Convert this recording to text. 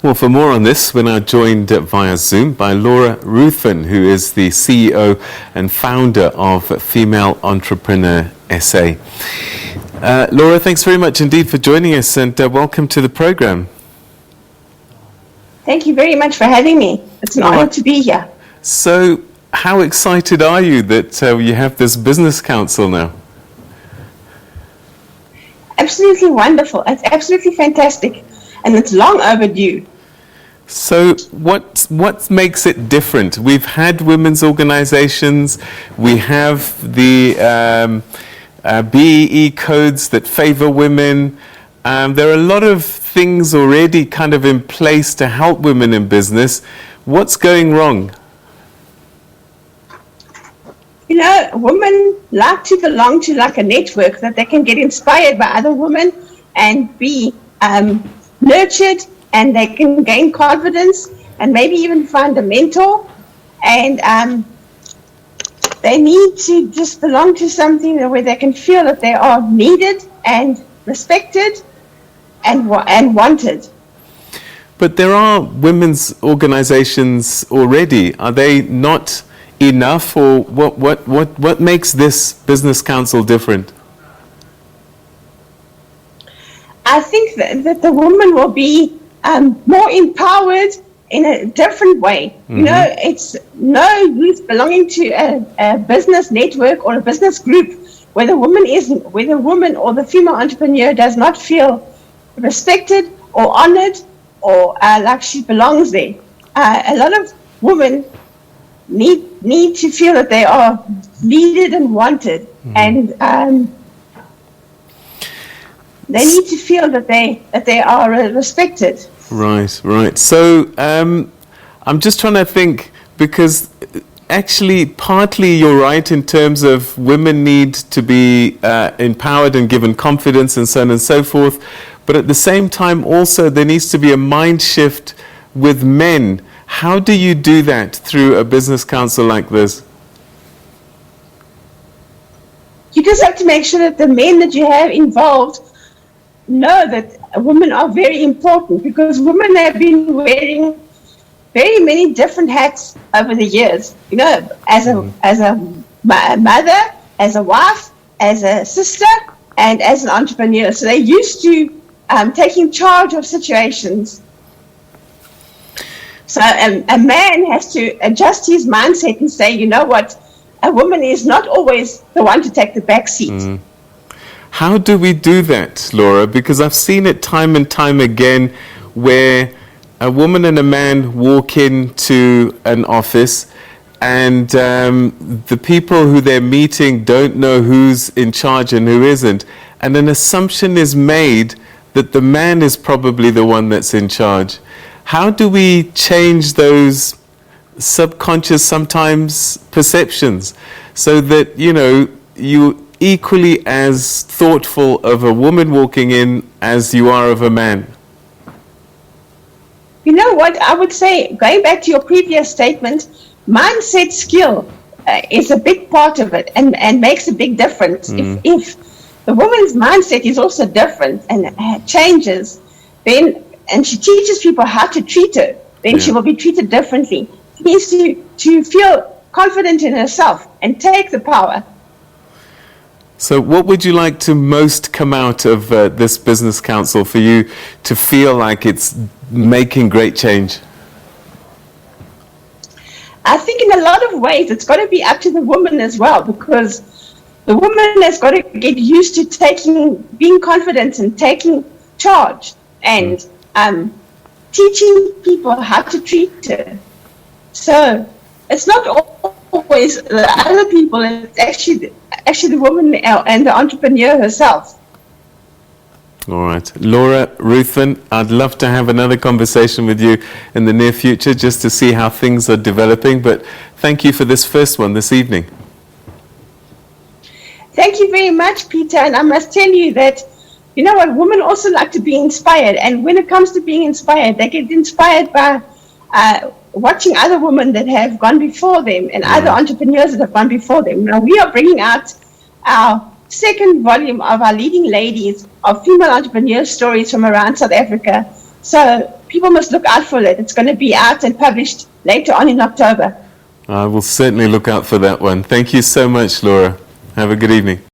Well, for more on this, we're now joined via Zoom by Laura Ruthven, who is the CEO and founder of Female Entrepreneur SA. Laura, thanks very much indeed for joining us, and welcome to the program. Thank you very much for having me. It's an honor to be here. So, how excited are you that you have this business council now? Absolutely wonderful. It's absolutely fantastic. And it's long overdue. So what makes it different? We've had women's organizations, we have the BEE codes that favor women. There are a lot of things already kind of in place to help women in business. What's going wrong? You know, women like to belong to like a network that they can get inspired by other women and be nurtured, and they can gain confidence and maybe even find a mentor. And they need to just belong to something where they can feel that they are needed and respected and wanted. But there are women's organizations already. Are they not enough, or what makes this business council different? I think that the woman will be more empowered in a different way. Mm-hmm. You know, it's no use belonging to a business network or a business group where the woman or the female entrepreneur does not feel respected or honored or like she belongs there. A lot of women need to feel that they are needed and wanted, mm-hmm. and they need to feel that they are respected. Right. So I'm just trying to think, because actually partly you're right in terms of women need to be empowered and given confidence and so on and so forth. But at the same time also there needs to be a mind shift with men. How do you do that through a business council like this? You just have to make sure that the men that you have involved know that women are very important, because women have been wearing very many different hats over the years. You know, as a mother, as a wife, as a sister, and as an entrepreneur. So they're used to taking charge of situations. So a man has to adjust his mindset and say, you know what, a woman is not always the one to take the back seat. Mm. How do we do that, Laura? Because I've seen it time and time again where a woman and a man walk into an office and the people who they're meeting don't know who's in charge and who isn't. And an assumption is made that the man is probably the one that's in charge. How do we change those subconscious, sometimes, perceptions so that, you know, you equally as thoughtful of a woman walking in as you are of a man? You know what, I would say, going back to your previous statement, mindset skill is a big part of it and makes a big difference. If the woman's mindset is also different and changes, then, and she teaches people how to treat her, then she will be treated differently. She needs to feel confident in herself and take the power. So what would you like to most come out of this business council for you to feel like it's making great change? I think in a lot of ways it's got to be up to the woman as well, because the woman has got to get used to being confident and taking charge and teaching people how to treat her. So it's not always the other people, it's actually the woman and the entrepreneur herself. All right. Laura Ruthven, I'd love to have another conversation with you in the near future just to see how things are developing, but thank you for this first one this evening. Thank you very much, Peter, and I must tell you that, you know what, women also like to be inspired, and when it comes to being inspired, they get inspired by watching other women that have gone before them and other entrepreneurs that have gone before them. Now, we are bringing out our second volume of our leading ladies of female entrepreneur stories from around South Africa. So people must look out for it. It's going to be out and published later on in October. I will certainly look out for that one. Thank you so much, Laura. Have a good evening.